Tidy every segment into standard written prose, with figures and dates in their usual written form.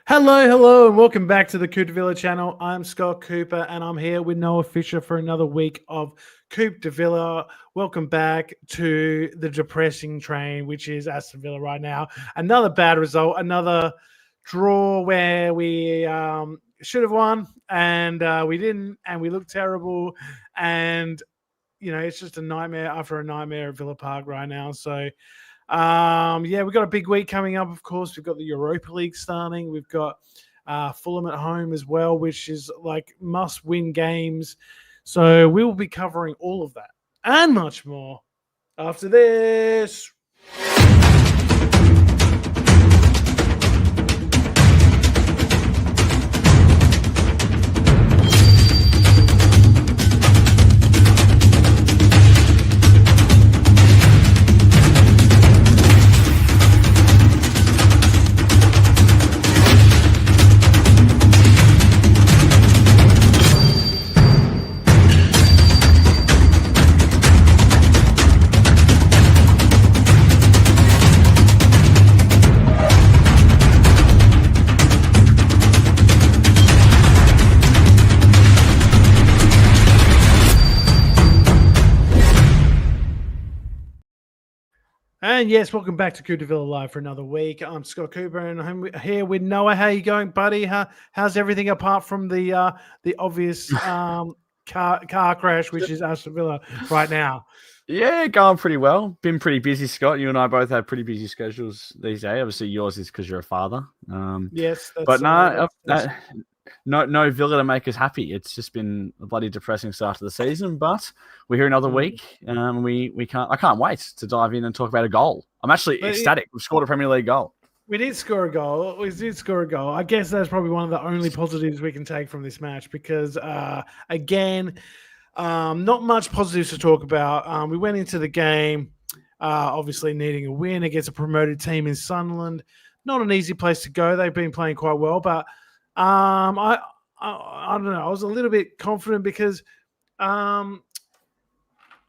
Hello, and welcome back to the Coop De Villa channel. I'm Scott Cooper, and I'm here with Noah Fisher for another week of Coop De Villa. Welcome back to the depressing train, which is Aston Villa right now. Another bad result, another draw where we should have won, and we didn't, and we looked terrible. And, it's just a nightmare after a nightmare at Villa Park right now. So, we've got a big week coming up, of course. We've got the Europa League starting. We've got Fulham at home as well, which is like must-win games. So we will be covering all of that and much more after this. And yes, welcome back to Coop De Villa Live for another week. I'm Scott Cooper, and I'm here with Noah. How you going, buddy? How's everything apart from the obvious car crash, which is Aston Villa right now? Yeah, going pretty well. Been pretty busy, Scott. You and I both have pretty busy schedules these days. Obviously, yours is because you're a father. Yes, but no Villa to make us happy. It's just been a bloody depressing start to the season. But we're here another week. I can't wait to dive in and talk about a goal. I'm actually ecstatic. We've scored a Premier League goal. We did score a goal. I guess that's probably one of the only positives we can take from this match because, again, not much positives to talk about. We went into the game obviously needing a win against a promoted team in Sunderland. Not an easy place to go. They've been playing quite well, but I don't know. I was a little bit confident because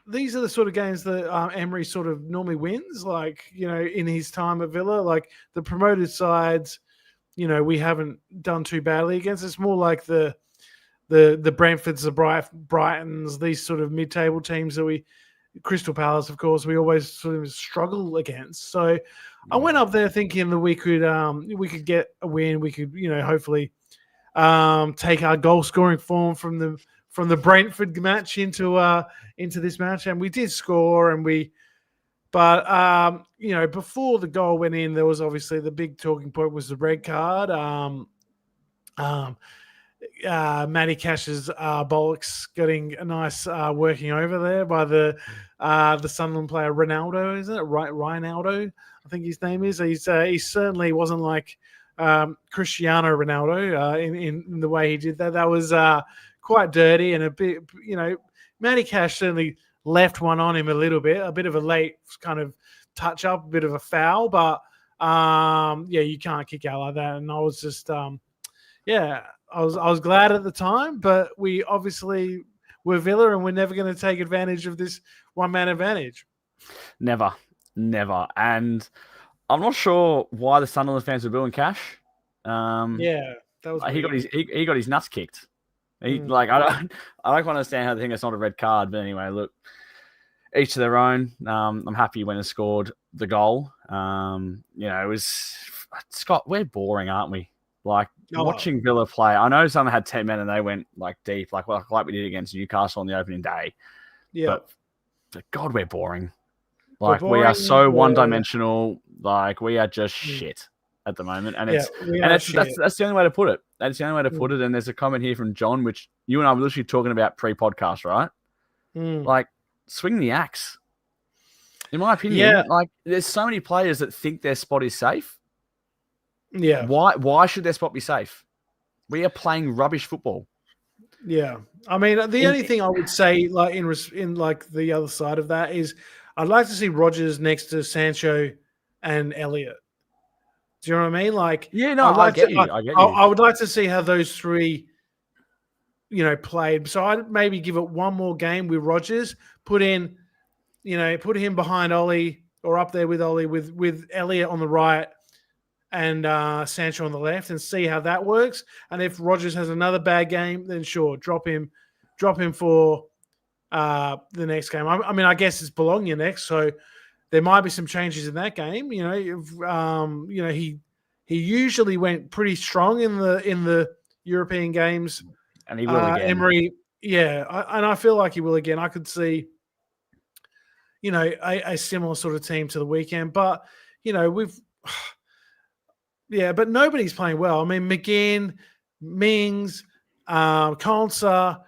these are the sort of games that Emery sort of normally wins, like, in his time at Villa. Like the promoted sides, we haven't done too badly against. It's more like the Brentfords, the Brightons, these sort of mid-table teams that Crystal Palace, of course, we always sort of struggle against. So I went up there thinking that we could get a win. We could, hopefully take our goal scoring form from the Brentford match into this match, and we did score. But before the goal went in, there was obviously the big talking point was the red card. Matty Cash's bollocks getting a nice working over there by the Sunderland player Ronaldo, isn't it? Right, Ronaldo, I think his name is. He certainly wasn't like Cristiano Ronaldo in the way he did that. That was quite dirty and a bit. Matty Cash certainly left one on him a bit of a late kind of touch up, a bit of a foul, but you can't kick out like that. And I was just I was glad at the time, but we obviously were Villa and we're never going to take advantage of this one-man advantage. Never. And I'm not sure why the Sunderland fans were booing Cash. That was he got his nuts kicked. I don't understand how they think it's not a red card, but anyway, look, each to their own. I'm happy he went and scored the goal. It was Scott. We're boring, aren't we? Watching Villa play. I know some had 10 men and they went deep, like we did against Newcastle on the opening day. Yeah, but God, we're boring. We are so one-dimensional. We are just shit at the moment, and that's the only way to put it. That's the only way to put it. And there's a comment here from John, which you and I were literally talking about pre-podcast, right? Swing the axe. In my opinion, there's so many players that think their spot is safe. Yeah. Why should their spot be safe? We are playing rubbish football. Yeah. I mean, the only thing I would say, in the other side of that is, I'd like to see Rodgers next to Sancho and Elliott. Do you know what I mean? I get you. I would like to see how those three, played. So I'd maybe give it one more game with Rodgers, put him behind Ollie or up there with Ollie with Elliott on the right. and Sancho on the left and see how that works. And if Rodgers has another bad game, then sure, drop him for the next game. I mean, I guess it's Bologna next, so there might be some changes in that game. He usually went pretty strong in the European games. And he will again. Emery, and I feel like he will again. I could see, a similar sort of team to the weekend, but but nobody's playing well. I mean, McGinn, Mings, Konsa,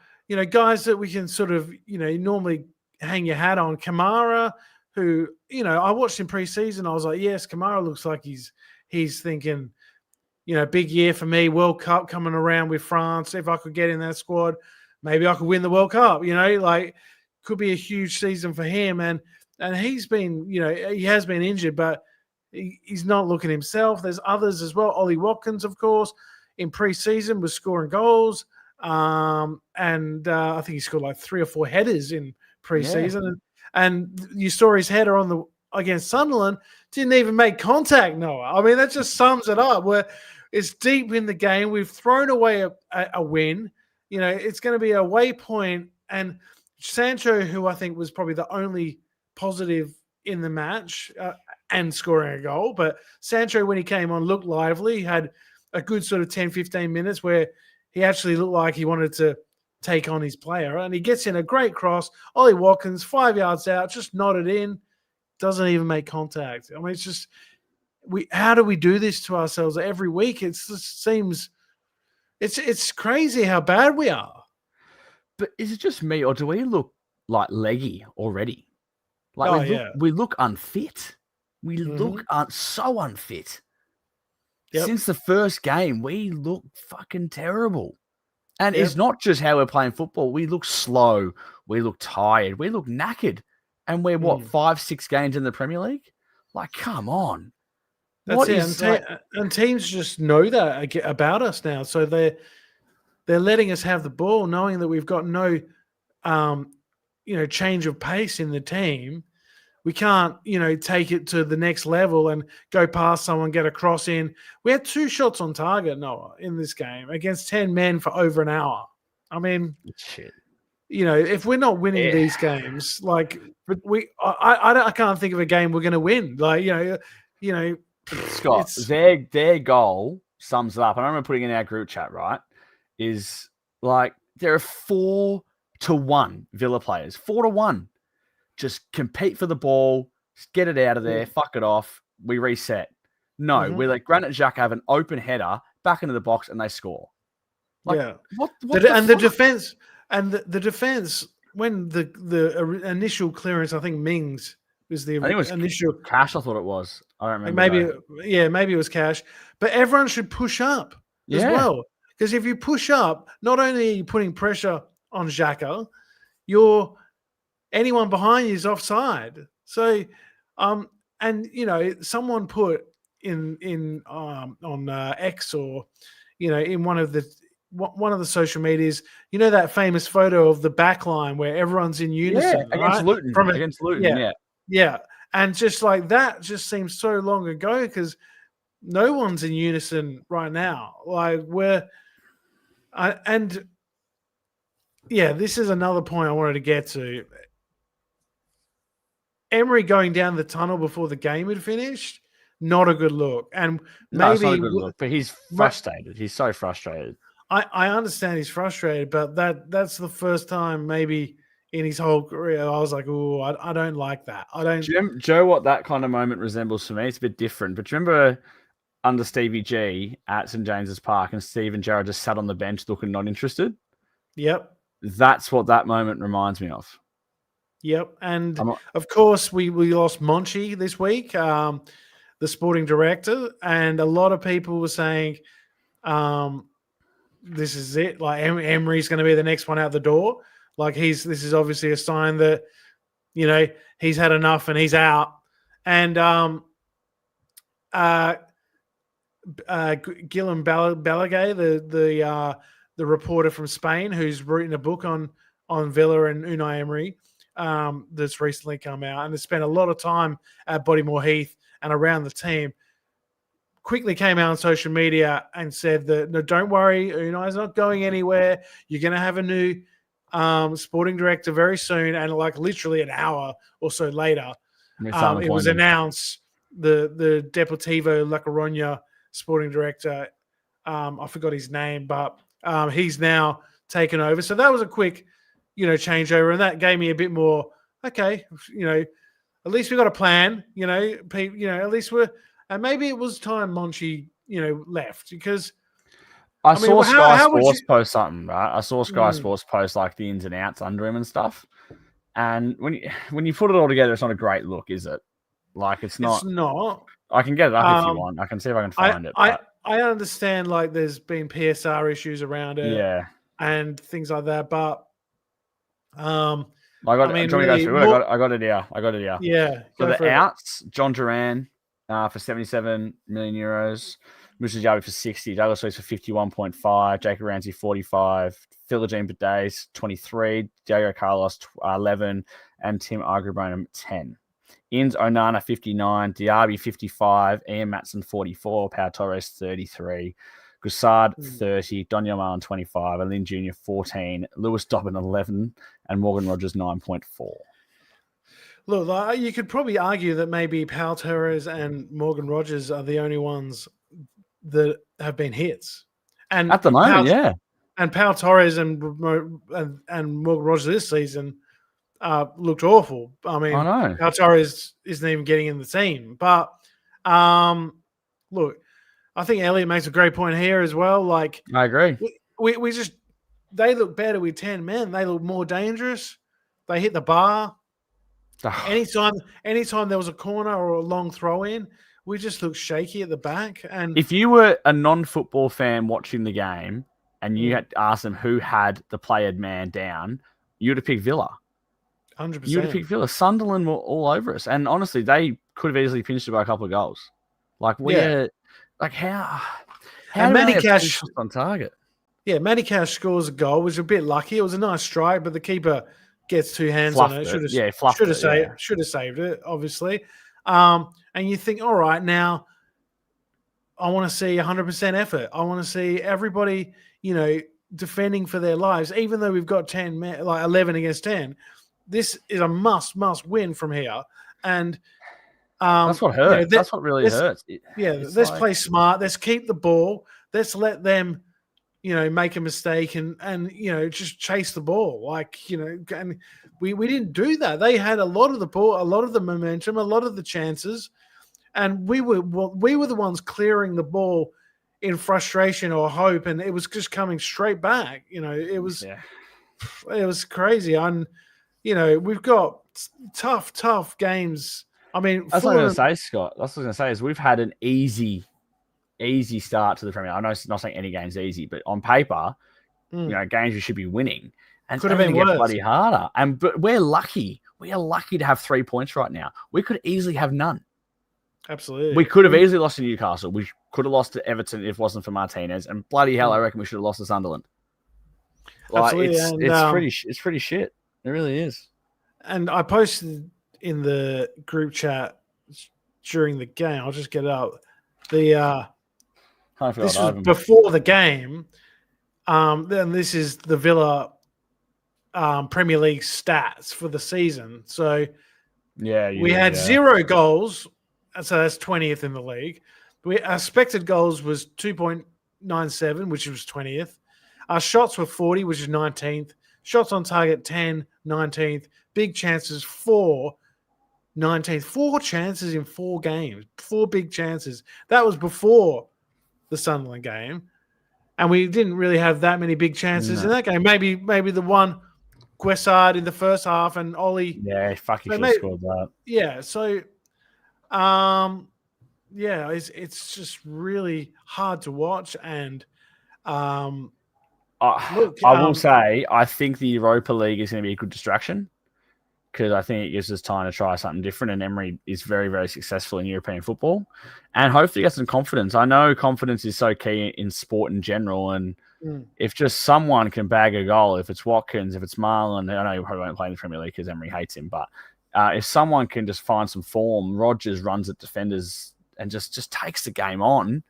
guys that we can sort of, normally hang your hat on. Kamara, who, I watched in preseason. I was like, yes, Kamara looks like he's thinking, big year for me, World Cup coming around with France. If I could get in that squad, maybe I could win the World Cup, could be a huge season for him. And he's been, he has been injured, but he's not looking himself. There's others as well. Ollie Watkins, of course, in preseason was scoring goals. I think he scored like 3 or 4 headers in preseason. Yeah. And you saw his header against Sunderland, didn't even make contact, Noah. I mean, that just sums it up, where it's deep in the game. We've thrown away a win. It's going to be a waypoint. And Sancho, who I think was probably the only positive in the match and scoring a goal. But Sancho, when he came on, looked lively. He had a good sort of 10, 15 minutes where he actually looked like he wanted to take on his player. And he gets in a great cross. Ollie Watkins, 5 yards out, just nodded in. Doesn't even make contact. I mean, it's just how do we do this to ourselves every week? It just seems it's crazy how bad we are. But is it just me, or do we look like leggy already? Like we look unfit. We look so unfit. Yep. Since the first game, we look fucking terrible. And it's not just how we're playing football. We look slow. We look tired. We look knackered. And we're, 5-6 games in the Premier League? Like, come on. That's it. And teams just know that about us now. So they're letting us have the ball, knowing that we've got no change of pace in the team. We can't, take it to the next level and go past someone, get a cross in. We had 2 shots on target, Noah, in this game against 10 men for over an hour. I mean, shit. If we're not winning these games, like I can't think of a game we're going to win. Like, Scott, their goal sums it up. And I remember putting in our group chat, right, is like there are 4-1 Villa players, 4-1. Just compete for the ball, get it out of there, fuck it off, we reset. No, we let Granit Xhaka have an open header back into the box and they score. Like, what the defense and the defense when the initial clearance, I think Mings was the initial Cash. I thought it was. I don't remember. Maybe it was Cash. But everyone should push up as well, because if you push up, not only are you putting pressure on Xhaka, anyone behind you is offside. So, someone put in on X or, in one of the social medias, that famous photo of the back line where everyone's in unison. Against Luton. Yeah. And just like that just seems so long ago because no one's in unison right now. Like this is another point I wanted to get to. Emery going down the tunnel before the game had finished, not a good look. And maybe it's not a good look, but he's frustrated. He's so frustrated. I understand he's frustrated, but that's the first time maybe in his whole career I was like, oh, I don't like that. Joe, what that kind of moment resembles for me, it's a bit different. But do you remember under Stevie G at St. James's Park and Steven Gerrard just sat on the bench looking not interested? Yep. That's what that moment reminds me of. Yep. And of course, we lost Monchi this week, the sporting director, and a lot of people were saying this is it. Like Emery's going to be the next one out the door. Like this is obviously a sign that, he's had enough and he's out. And Guillem Balaguer, the reporter from Spain who's written a book on Villa and Unai Emery, that's recently come out and has spent a lot of time at Bodymore Heath and around the team, quickly came out on social media and said that, no, don't worry, Unai's not going anywhere. You're going to have a new sporting director very soon. And like literally an hour or so later, it was announced the Deportivo La Coruña sporting director, I forgot his name, but he's now taken over. So that was a quick, changeover, and that gave me a bit more, okay, at least we got a plan, at least and maybe it was time Monchi, left, because I saw Sky Sports post something, right? I saw Sky Sports post like the ins and outs under him and stuff. And when you put it all together, it's not a great look, is it? Like it's not. It's not. I can get it up if you want. I can see if I can find it. I understand like there's been PSR issues around it, yeah, and things like that, but I got it here. Yeah. So the outs: John Duran for 77 million euros, Moussa Diaby for 60, Douglas Luiz for 51.5, Jacob Ramsey 45, Philogene Bidace 23, Diego Carlos 11, and Tim Argybrone 10. Ins Onana 59, Diaby 55, Ian Matson 44, Pau Torres 33, Gusard 30, Daniel Marlin 25, Alin Jr. 14, Lewis Dobbin 11, and Morgan Rogers 9.4. Look, you could probably argue that maybe Pau Torres and Morgan Rogers are the only ones that have been hits. And at the moment, yeah. And Pau Torres and Morgan Rogers this season looked awful. I mean, I know. Pau Torres isn't even getting in the team. But look, I think Elliot makes a great point here as well. Like, I agree. We just, they look better with 10 men. They look more dangerous. They hit the bar. Anytime there was a corner or a long throw in, we just looked shaky at the back. And if you were a non-football fan watching the game and you had asked them who had the played man down, you'd have picked Villa. 100%. You'd have picked Villa. Sunderland were all over us. And honestly, they could have easily finished it by a couple of goals. Like, how Matty Cash on target? Yeah, Matty Cash scores a goal, which was a bit lucky. It was a nice strike, but the keeper gets two hands on it. Should have saved it, obviously. And you think, all right, now I want to see 100% effort. I want to see everybody, defending for their lives, even though we've got 10 men, like 11 against 10. This is a must win from here. And that's what hurts. That's what really hurts. Let's play smart. Let's keep the ball. Let's let them, make a mistake and just chase the ball. And we didn't do that. They had a lot of the ball, a lot of the momentum, a lot of the chances, and we were the ones clearing the ball in frustration or hope, and it was just coming straight back. It was crazy. And we've got tough games. I mean, that's what I was going to say, Scott. That's what I was going to say is we've had an easy start to the Premier League. I know it's not saying any game's easy, but on paper, games we should be winning. And could have been worse. Bloody harder. But we're lucky. We are lucky to have 3 points right now. We could easily have none. Absolutely. We could have easily lost to Newcastle. We could have lost to Everton if it wasn't for Martinez. And bloody hell, I reckon we should have lost to Sunderland. Absolutely. It's pretty shit. It really is. And I posted in the group chat during the game. I'll just get it out. This was before the game. Then this is the Villa Premier League stats for the season. So we had 0 goals. So that's 20th in the league. Our expected goals was 2.97, which was 20th. Our shots were 40, which is 19th. Shots on target 10, 19th. Big chances 4, 19th. 4 chances in 4 games. 4 big chances. That was before the Sunderland game. And we didn't really have that many big chances in that game. Maybe the one Guessard in the first half and Ollie. Yeah, he should have scored that. Yeah, so it's just really hard to watch. And I will say, I think the Europa League is going to be a good distraction because I think it gives us time to try something different. And Emery is very, very successful in European football and hopefully get some confidence. I know confidence is so key in sport in general. And if just someone can bag a goal, if it's Watkins, if it's Marlon, I know he probably won't play in the Premier League because Emery hates him, but if someone can just find some form, Rodgers runs at defenders and just takes the game on,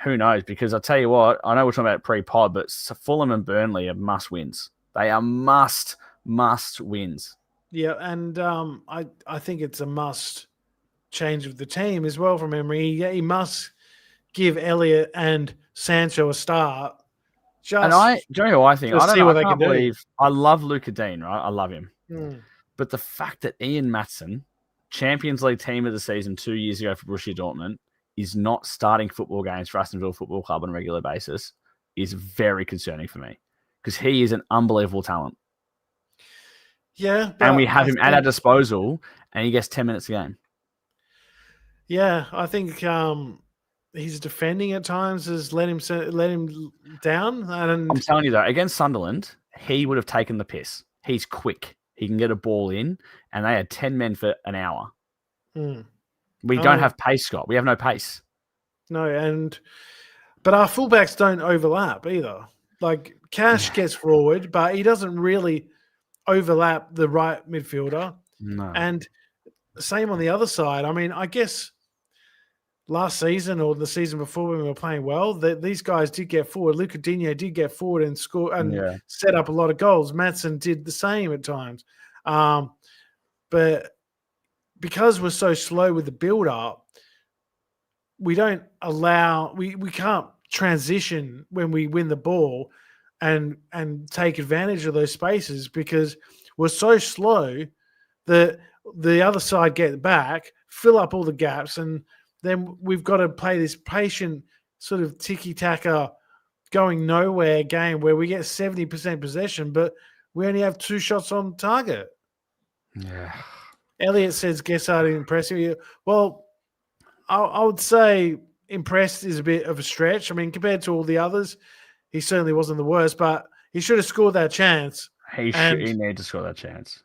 who knows? Because I'll tell you what, I know we're talking about pre-pod, but Fulham and Burnley are must wins. They are must wins. Yeah, and I think it's a must change of the team as well from Emery. He must give Elliott and Sancho a start. Do you know who I think? I don't know. I can't believe. I love Luca Dean, right? I love him. But the fact that Ian Maatsen, Champions League team of the season 2 years ago for Borussia Dortmund, is not starting football games for Aston Villa Football Club on a regular basis is very concerning for me, because he is an unbelievable talent. Yeah. And we have him at our disposal, and he gets 10 minutes a game. Yeah, I think his defending at times has let him down. And I'm telling you, though, against Sunderland, he would have taken the piss. He's quick. He can get a ball in, and they had 10 men for an hour. We don't have pace, Scott. We have no pace. No, but our fullbacks don't overlap either. Like, Cash gets forward, but he doesn't really overlap the right midfielder. No. And same on the other side. I mean, I guess last season or the season before when we were playing well, these guys did get forward. Luca Digne did get forward and score and set up a lot of goals. Maatsen did the same at times. But because we're so slow with the build-up, we don't allow – we can't transition when we win the ball and take advantage of those spaces, because we're so slow that the other side get back, fill up all the gaps, and then we've got to play this patient sort of tiki-taka going nowhere game where we get 70% possession, but we only have 2 shots on target. Yeah. Elliot says Gessard impressive. Well, I would say impressed is a bit of a stretch. I mean, compared to all the others, he certainly wasn't the worst, but he should have scored that chance. He needed to score that chance.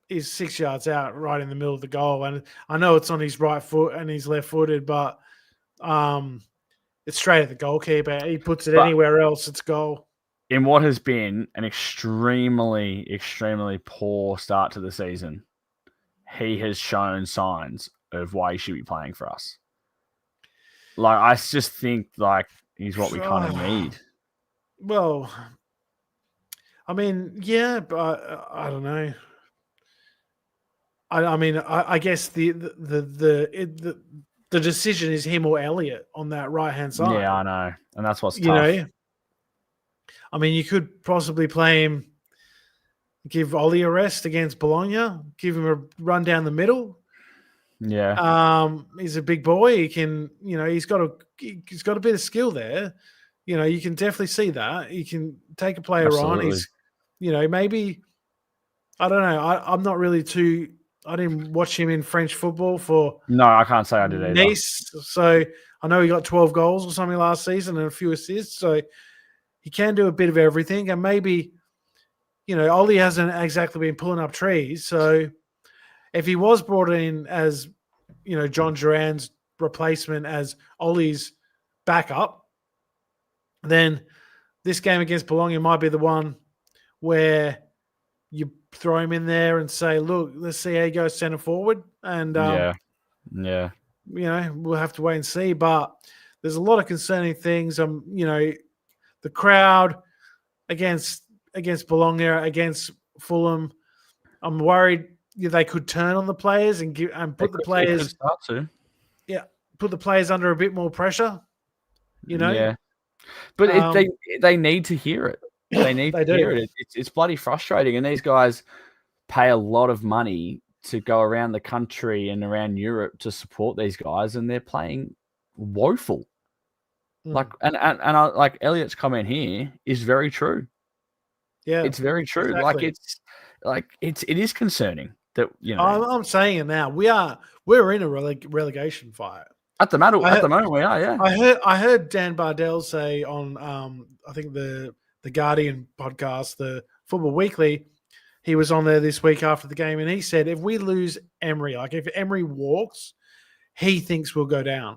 He's 6 yards out right in the middle of the goal. And I know it's on his right foot and he's left-footed, but it's straight at the goalkeeper. He puts it anywhere else, it's goal. In what has been an extremely, extremely poor start to the season, he has shown signs of why he should be playing for us. Like, I just think, like, he's what we kind of need. Well, I mean, yeah, but I don't know. I guess the decision is him or Elliott on that right-hand side. Yeah, I know. And that's what's tough. I mean, you could possibly play him, give Ollie a rest against Bologna, give him a run down the middle. Yeah. He's a big boy. He can, he's got a bit of skill there. You can definitely see that. He can take a player on. He's, maybe, I don't know. I'm not really I didn't watch him in French football for. No, I can't say I did either. Nice. So I know he got 12 goals or something last season and a few assists. So he can do a bit of everything. And maybe, Ollie hasn't exactly been pulling up trees. So if he was brought in as, John Duran's replacement as Ollie's backup, then this game against Bologna might be the one where you throw him in there and say, look, let's see how he goes centre forward. And, we'll have to wait and see. But there's a lot of concerning things. The crowd against Bologna, against Fulham, I'm worried they could turn on the players and put the players put the players under a bit more pressure. Yeah, but they need to hear it. They need to hear it. It's bloody frustrating, and these guys pay a lot of money to go around the country and around Europe to support these guys, and they're playing woeful. Like, and I, like Elliot's comment here is very true. Yeah, it's very true. Exactly. It is concerning that I'm saying it now. We're in a relegation fight at the moment. We are. Yeah, I heard Dan Bardell say on I think the Guardian podcast, the Football Weekly. He was on there this week after the game, and he said if we lose Emery, like if Emery walks, he thinks we'll go down.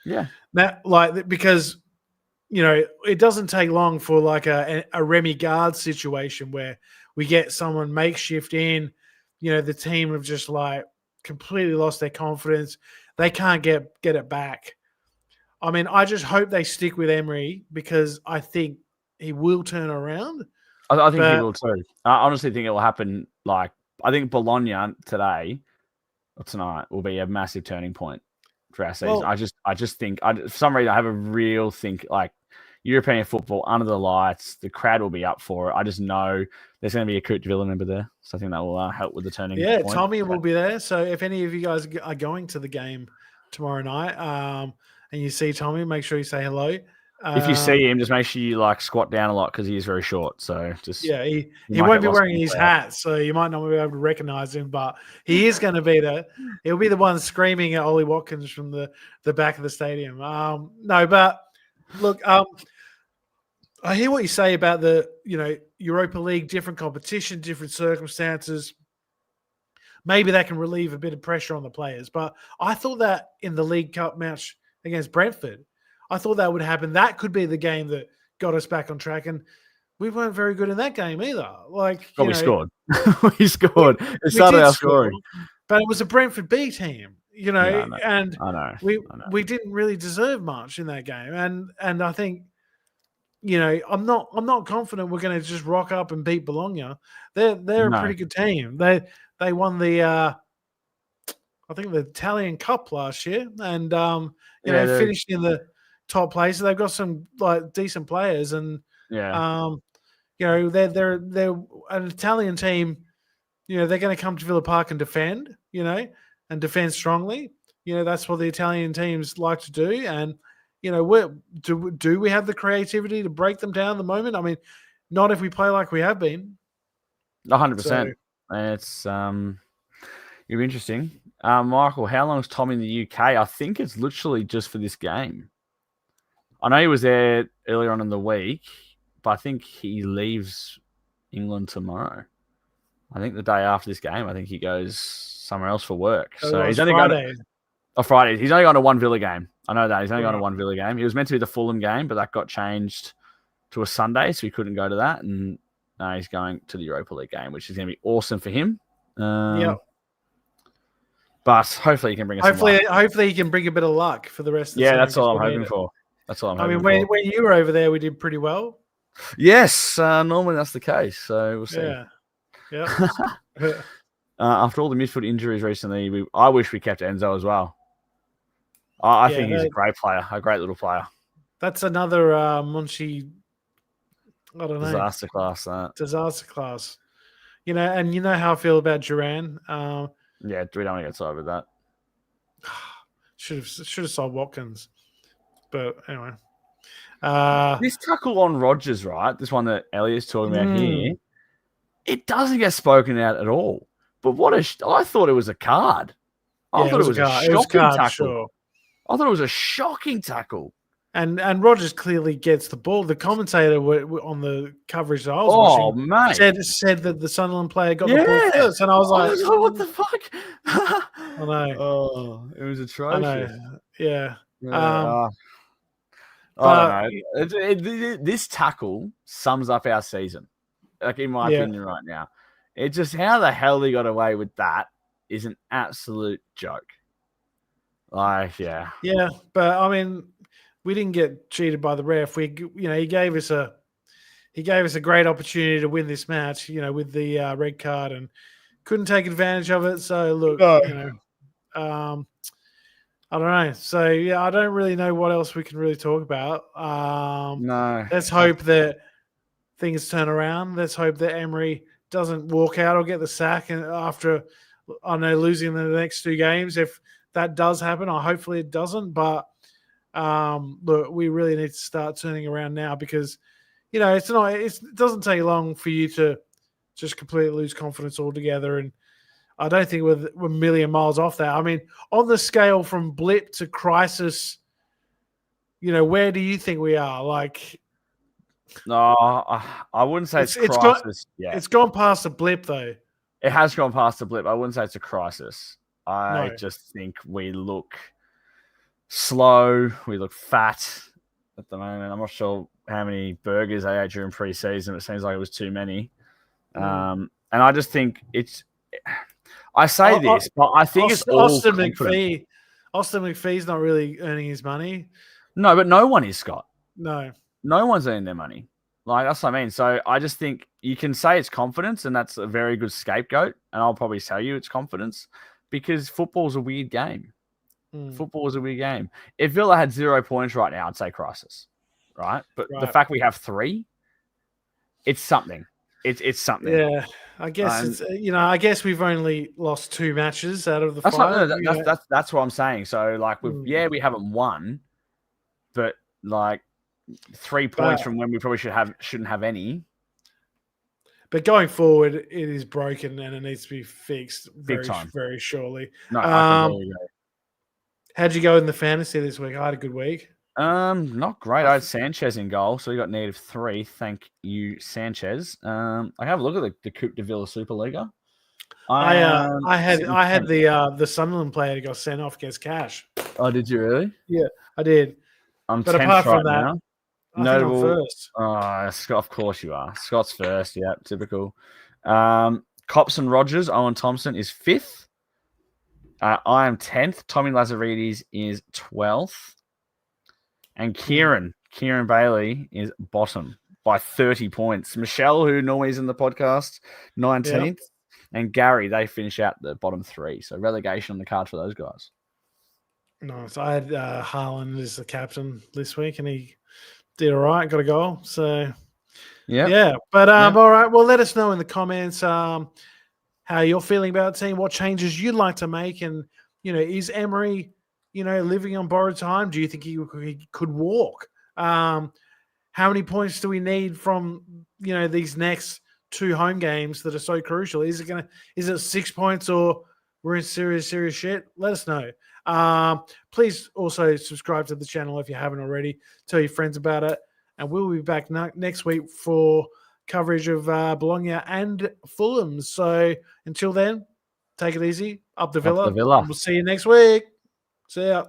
Yeah. Because, it doesn't take long for like a Remy Gard situation where we get someone makeshift in, the team have just like completely lost their confidence. They can't get it back. I mean, I just hope they stick with Emery because I think he will turn around. I think he will too. I honestly think it will happen. Like, I think Bologna today or tonight will be a massive turning point for our season. Well, I just think, for some reason, I have a real think like European football under the lights. The crowd will be up for it. I just know there's going to be a Coop De Villa member there, so I think that will help with the turning point. Yeah, Tommy will be there. So if any of you guys are going to the game tomorrow night, and you see Tommy, make sure you say hello. If you see him, just make sure you like squat down a lot because he is very short. So just he won't be wearing his hat, so you might not be able to recognize him, but he is going to be there. He'll be the one screaming at Ollie Watkins from the back of the stadium. No, but look, I hear what you say about the Europa League, different competition, different circumstances. Maybe that can relieve a bit of pressure on the players. But I thought that in the League Cup match against Brentford, I thought that would happen. That could be the game that got us back on track. And we weren't very good in that game either. Like, we scored. We scored. It started our scoring. But it was a Brentford B team, and I know. We didn't really deserve much in that game. And I think, I'm not confident we're going to just rock up and beat Bologna. They're a pretty good team. They won the I think the Italian Cup last year, and finished in the top place. So they've got some like decent players, and they're an Italian team. They're going to come to Villa Park and defend, and defend strongly. That's what the Italian teams like to do, and do we have the creativity to break them down at the moment? I mean, not if we play like we have been. 100%. It's you're interesting. Michael, how long is Tom in the UK? I think it's literally just for this game. I know he was there earlier on in the week, but I think he leaves England tomorrow. I think the day after this game, I think he goes somewhere else for work. So he's only Friday. Friday. He's only gone to one Villa game. I know that. He's only gone to one Villa game. He was meant to be the Fulham game, but that got changed to a Sunday, so he couldn't go to that. And now he's going to the Europa League game, which is going to be awesome for him. But hopefully he can bring us hopefully he can bring a bit of luck for the rest of the season. That's all I'm hoping for. That's all I'm hoping for. When you were over there, we did pretty well. Yes, normally that's the case. So we'll see. Yeah. After all the midfield injuries recently, I wish we kept Enzo as well. I think he's a great player, a great little player. That's another Monchi. I don't know. Disaster class. Disaster class. And how I feel about Duran. Yeah, we don't want to get started with that. Should have sold Watkins, but anyway. This tackle on Rodgers, right? This one that Elliot's talking about here, it doesn't get spoken out at all. But I thought it was a card. I thought it was a shocking tackle. Sure. I thought it was a shocking tackle. And Rodgers clearly gets the ball. The commentator on the coverage that I was watching said that the Sunderland player got the ball first. And I was like, what the fuck? I know. Oh, it was atrocious. I know. Yeah. I don't know. This tackle sums up our season, like in my opinion right now. It's just how the hell they got away with that is an absolute joke. Yeah, but I mean, we didn't get cheated by the ref. He gave us a great opportunity to win this match, with the red card, and couldn't take advantage of it. So look, I don't know. So I don't really know what else we can really talk about. No. Let's hope that things turn around. Let's hope that Emery doesn't walk out or get the sack after losing the next two games. If that does happen, hopefully it doesn't. But look, we really need to start turning around now because it doesn't take long for you to just completely lose confidence altogether. And I don't think we're a million miles off that. I mean, on the scale from blip to crisis, where do you think we are? Like, no, I wouldn't say it's crisis. It's gone past the blip, though. It has gone past the blip. I wouldn't say it's a crisis. I just think we look slow. We look fat at the moment. I'm not sure how many burgers I ate during pre-season. It seems like it was too many. And I just think I say this, but I think it's all Austin confident. McPhee's not really earning his money. No, but no one is, Scott. No. No one's earning their money. Like, that's what I mean. So I just think you can say it's confidence, and that's a very good scapegoat. And I'll probably tell you it's confidence because football's a weird game. Football is a weird game. If Villa had 0 points right now, I'd say crisis, right? But the fact we have 3, it's something. It's something. Yeah, I guess it's I guess we've only lost 2 matches out of the 5. That's what I'm saying. So like we haven't won, but like 3 points from when we probably shouldn't have any. But going forward, it is broken and it needs to be fixed very surely. No, I completely agree. How'd you go in the fantasy this week? I had a good week. Not great. I had Sanchez in goal, so we got -3. Thank you, Sanchez. I have a look at the Coop De Villa Superliga. I had the Sunderland player who got sent off against Cash. Oh, did you really? Yeah, I did. But apart from that, now. Notable. First. Oh, Scott, of course you are. Scott's first. Yeah, typical. Cops and Rogers. Owen Thompson is 5th. I am 10th. Tommy Lazaridis is 12th. And Kieran Bailey is bottom by 30 points. Michelle, who normally is in the podcast, 19th. Yep. And Gary, they finish out the bottom 3. So relegation on the card for those guys. Nice. I had Haaland as the captain this week, and he did all right, got a goal. So, yeah. But all right, well, let us know in the comments how you're feeling about the team, what changes you'd like to make. And, is Emery, living on borrowed time? Do you think he could walk? How many points do we need from, these next 2 home games that are so crucial? Is it 6 points or we're in serious shit? Let us know. Please also subscribe to the channel if you haven't already. Tell your friends about it. And we'll be back next week for coverage of Bologna and Fulham. So until then, take it easy. Up the Villa. Up the Villa. We'll see you next week. See ya.